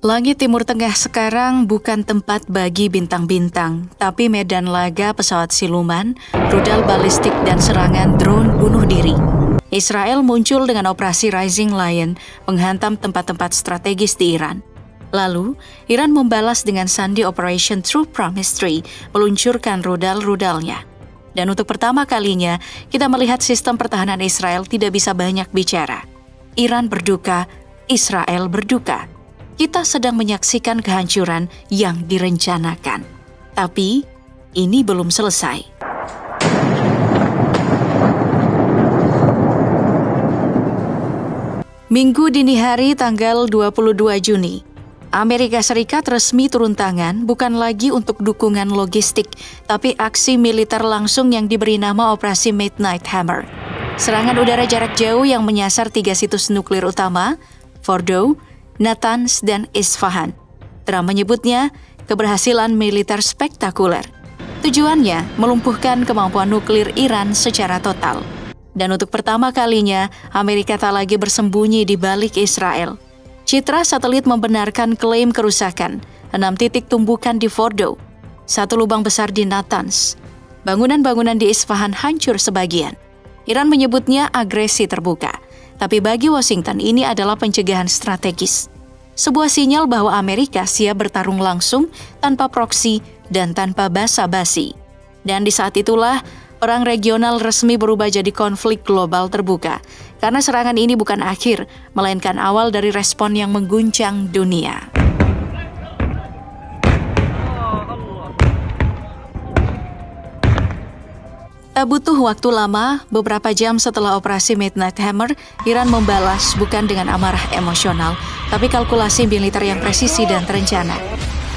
Langit Timur Tengah sekarang bukan tempat bagi bintang-bintang, tapi medan laga pesawat siluman, rudal balistik dan serangan drone bunuh diri. Israel muncul dengan operasi Rising Lion menghantam tempat-tempat strategis di Iran. Lalu, Iran membalas dengan sandi Operation True Promise 3 meluncurkan rudal-rudalnya. Dan untuk pertama kalinya, kita melihat sistem pertahanan Israel tidak bisa banyak bicara. Iran berduka, Israel berduka. Kita sedang menyaksikan kehancuran yang direncanakan. Tapi, ini belum selesai. Minggu dini hari tanggal 22 Juni, Amerika Serikat resmi turun tangan bukan lagi untuk dukungan logistik, tapi aksi militer langsung yang diberi nama Operasi Midnight Hammer. Serangan udara jarak jauh yang menyasar 3 situs nuklir utama, Fordow, Natanz, dan Isfahan. Trump menyebutnya keberhasilan militer spektakuler. Tujuannya melumpuhkan kemampuan nuklir Iran secara total. Dan untuk pertama kalinya, Amerika tak lagi bersembunyi di balik Israel. Citra satelit membenarkan klaim kerusakan, 6 titik tumbukan di Fordow, 1 lubang besar di Natanz. Bangunan-bangunan di Isfahan hancur sebagian. Iran menyebutnya agresi terbuka, tapi bagi Washington ini adalah pencegahan strategis. Sebuah sinyal bahwa Amerika siap bertarung langsung tanpa proksi dan tanpa basa-basi. Dan di saat itulah, perang regional resmi berubah jadi konflik global terbuka, karena serangan ini bukan akhir, melainkan awal dari respon yang mengguncang dunia. Tak butuh waktu lama, beberapa jam setelah operasi Midnight Hammer, Iran membalas bukan dengan amarah emosional, tapi kalkulasi militer yang presisi dan terencana.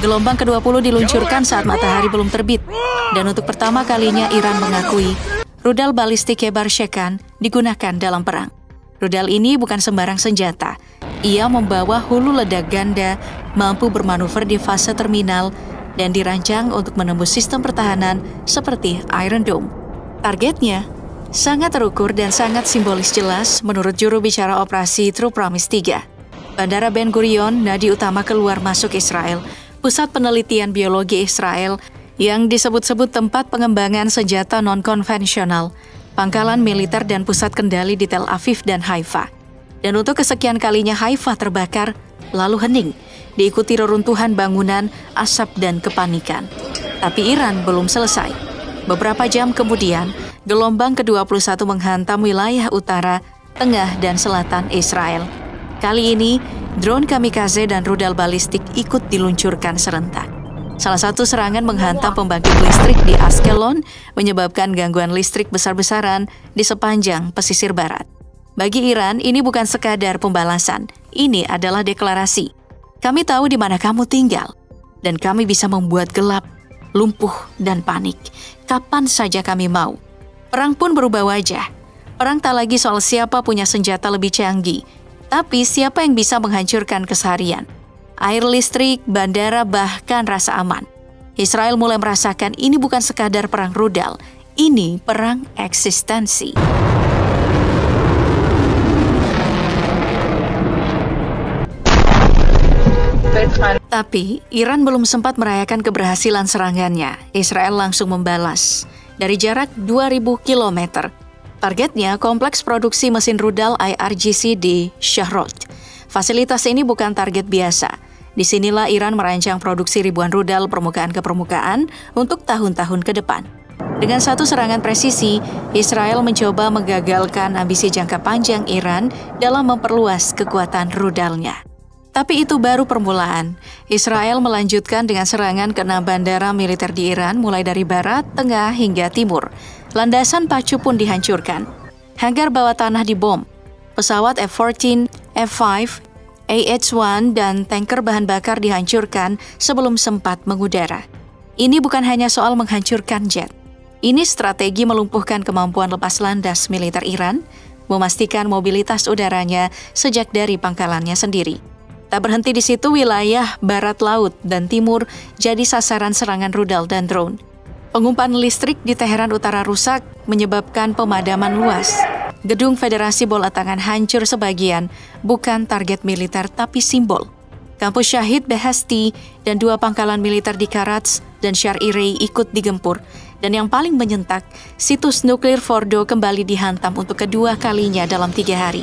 Gelombang ke-20 diluncurkan saat matahari belum terbit, dan untuk pertama kalinya Iran mengakui rudal balistik Hebar Shekan digunakan dalam perang. Rudal ini bukan sembarang senjata. Ia membawa hulu ledak ganda, mampu bermanuver di fase terminal, dan dirancang untuk menembus sistem pertahanan seperti Iron Dome. Targetnya sangat terukur dan sangat simbolis jelas menurut juru bicara operasi True Promise 3. Bandara Ben Gurion, nadi utama keluar masuk Israel, pusat penelitian biologi Israel yang disebut-sebut tempat pengembangan senjata non-konvensional, pangkalan militer dan pusat kendali di Tel Aviv dan Haifa. Dan untuk kesekian kalinya Haifa terbakar, lalu hening, diikuti reruntuhan bangunan, asap dan kepanikan. Tapi Iran belum selesai. Beberapa jam kemudian, gelombang ke-21 menghantam wilayah utara, tengah, dan selatan Israel. Kali ini, drone kamikaze dan rudal balistik ikut diluncurkan serentak. Salah satu serangan menghantam pembangkit listrik di Ashkelon, menyebabkan gangguan listrik besar-besaran di sepanjang pesisir barat. Bagi Iran, ini bukan sekadar pembalasan, ini adalah deklarasi. Kami tahu di mana kamu tinggal, dan kami bisa membuat gelap, lumpuh, dan panik kapan saja kami mau. Perang pun berubah wajah. Perang tak lagi soal siapa punya senjata lebih canggih, tapi siapa yang bisa menghancurkan keseharian. Air listrik, bandara, bahkan rasa aman. Israel mulai merasakan ini bukan sekadar perang rudal, ini perang eksistensi. Tapi, Iran belum sempat merayakan keberhasilan serangannya. Israel langsung membalas. Dari jarak 2.000 km. Targetnya kompleks produksi mesin rudal IRGC di Shahrot. Fasilitas ini bukan target biasa. Disinilah Iran merancang produksi ribuan rudal permukaan ke permukaan untuk tahun-tahun ke depan. Dengan satu serangan presisi, Israel mencoba menggagalkan ambisi jangka panjang Iran dalam memperluas kekuatan rudalnya. Tapi itu baru permulaan. Israel melanjutkan dengan serangan ke 6 bandara militer di Iran mulai dari barat, tengah, hingga timur. Landasan pacu pun dihancurkan. Hanggar bawah tanah dibom. Pesawat F-14, F-5, AH-1, dan tanker bahan bakar dihancurkan sebelum sempat mengudara. Ini bukan hanya soal menghancurkan jet. Ini strategi melumpuhkan kemampuan lepas landas militer Iran, memastikan mobilitas udaranya sejak dari pangkalannya sendiri. Tak berhenti di situ, wilayah barat laut dan timur jadi sasaran serangan rudal dan drone. Pengumpan listrik di Teheran Utara rusak menyebabkan pemadaman luas. Gedung Federasi Bola Tangan hancur sebagian, bukan target militer tapi simbol. Kampus Syahid Beheshti dan 2 pangkalan militer di Karats dan Syar-e ikut digempur. Dan yang paling menyentak, situs nuklir Fordo kembali dihantam untuk kedua kalinya dalam 3 hari.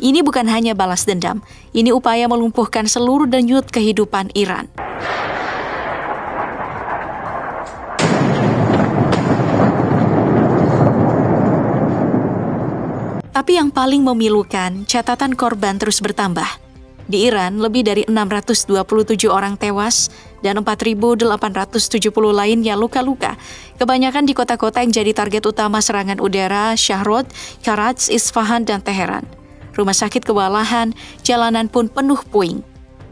Ini bukan hanya balas dendam, ini upaya melumpuhkan seluruh denyut kehidupan Iran. Tapi yang paling memilukan, catatan korban terus bertambah. Di Iran, lebih dari 627 orang tewas dan 4.870 lainnya luka-luka. Kebanyakan di kota-kota yang jadi target utama serangan udara, Shahrod, Karats, Isfahan, dan Teheran. Rumah sakit kewalahan, jalanan pun penuh puing.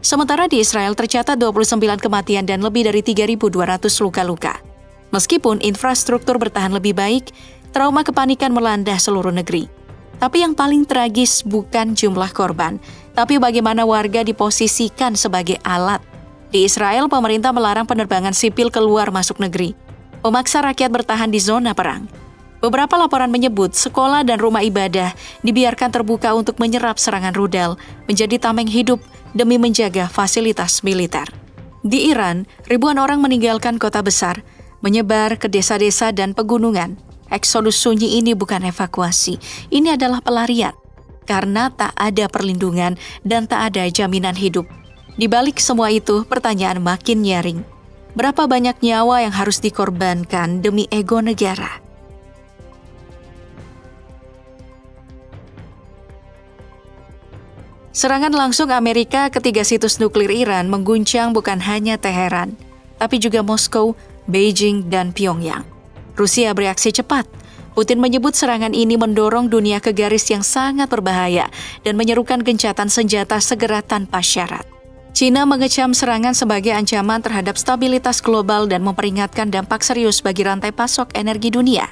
Sementara di Israel tercatat 29 kematian dan lebih dari 3.200 luka-luka. Meskipun infrastruktur bertahan lebih baik, trauma kepanikan melanda seluruh negeri. Tapi yang paling tragis bukan jumlah korban, tapi bagaimana warga diposisikan sebagai alat. Di Israel, pemerintah melarang penerbangan sipil keluar masuk negeri, memaksa rakyat bertahan di zona perang. Beberapa laporan menyebut sekolah dan rumah ibadah dibiarkan terbuka untuk menyerap serangan rudal, menjadi tameng hidup demi menjaga fasilitas militer. Di Iran, ribuan orang meninggalkan kota besar, menyebar ke desa-desa dan pegunungan. Eksodus sunyi ini bukan evakuasi, ini adalah pelarian. Karena tak ada perlindungan dan tak ada jaminan hidup. Di balik semua itu, pertanyaan makin nyaring. Berapa banyak nyawa yang harus dikorbankan demi ego negara? Serangan langsung Amerika ke 3 situs nuklir Iran mengguncang bukan hanya Teheran, tapi juga Moskow, Beijing, dan Pyongyang. Rusia bereaksi cepat. Putin menyebut serangan ini mendorong dunia ke garis yang sangat berbahaya dan menyerukan gencatan senjata segera tanpa syarat. China mengecam serangan sebagai ancaman terhadap stabilitas global dan memperingatkan dampak serius bagi rantai pasok energi dunia.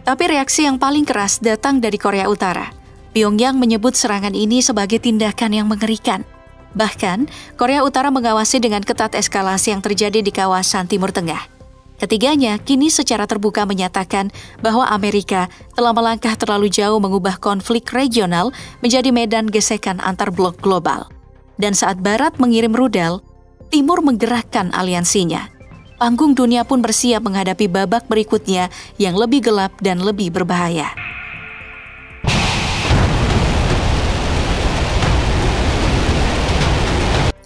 Tapi reaksi yang paling keras datang dari Korea Utara. Pyongyang menyebut serangan ini sebagai tindakan yang mengerikan. Bahkan, Korea Utara mengawasi dengan ketat eskalasi yang terjadi di kawasan Timur Tengah. Ketiganya kini secara terbuka menyatakan bahwa Amerika telah melangkah terlalu jauh mengubah konflik regional menjadi medan gesekan antar blok global. Dan saat Barat mengirim rudal, Timur menggerakkan aliansinya. Panggung dunia pun bersiap menghadapi babak berikutnya yang lebih gelap dan lebih berbahaya.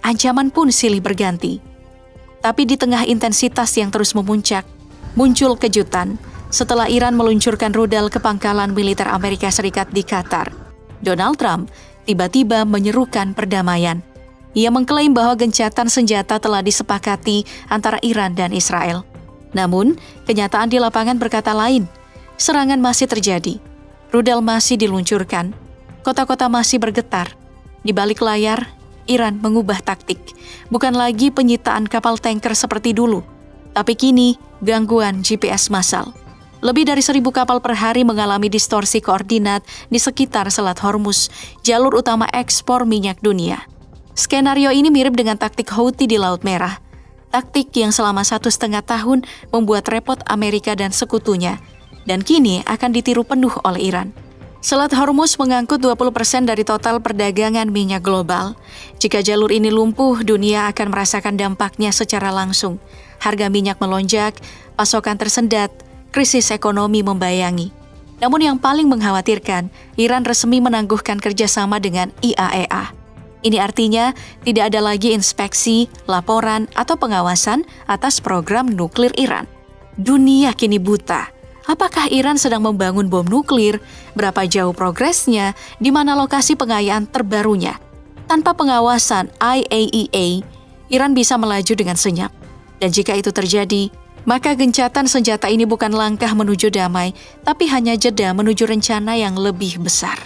Ancaman pun silih berganti. Tapi di tengah intensitas yang terus memuncak, muncul kejutan setelah Iran meluncurkan rudal ke pangkalan militer Amerika Serikat di Qatar. Donald Trump tiba-tiba menyerukan perdamaian. Ia mengklaim bahwa gencatan senjata telah disepakati antara Iran dan Israel. Namun, kenyataan di lapangan berkata lain. Serangan masih terjadi. Rudal masih diluncurkan. Kota-kota masih bergetar. Di balik layar, Iran mengubah taktik, bukan lagi penyitaan kapal tanker seperti dulu, tapi kini gangguan GPS massal. Lebih dari 1.000 kapal per hari mengalami distorsi koordinat di sekitar Selat Hormuz, jalur utama ekspor minyak dunia. Skenario ini mirip dengan taktik Houthi di Laut Merah, taktik yang selama 1,5 tahun membuat repot Amerika dan sekutunya, dan kini akan ditiru penuh oleh Iran. Selat Hormuz mengangkut 20% dari total perdagangan minyak global. Jika jalur ini lumpuh, dunia akan merasakan dampaknya secara langsung. Harga minyak melonjak, pasokan tersendat, krisis ekonomi membayangi. Namun yang paling mengkhawatirkan, Iran resmi menangguhkan kerjasama dengan IAEA. Ini artinya tidak ada lagi inspeksi, laporan, atau pengawasan atas program nuklir Iran. Dunia kini buta. Apakah Iran sedang membangun bom nuklir? Berapa jauh progresnya? Di mana lokasi pengayaan terbarunya? Tanpa pengawasan IAEA, Iran bisa melaju dengan senyap. Dan jika itu terjadi, maka gencatan senjata ini bukan langkah menuju damai, tapi hanya jeda menuju rencana yang lebih besar.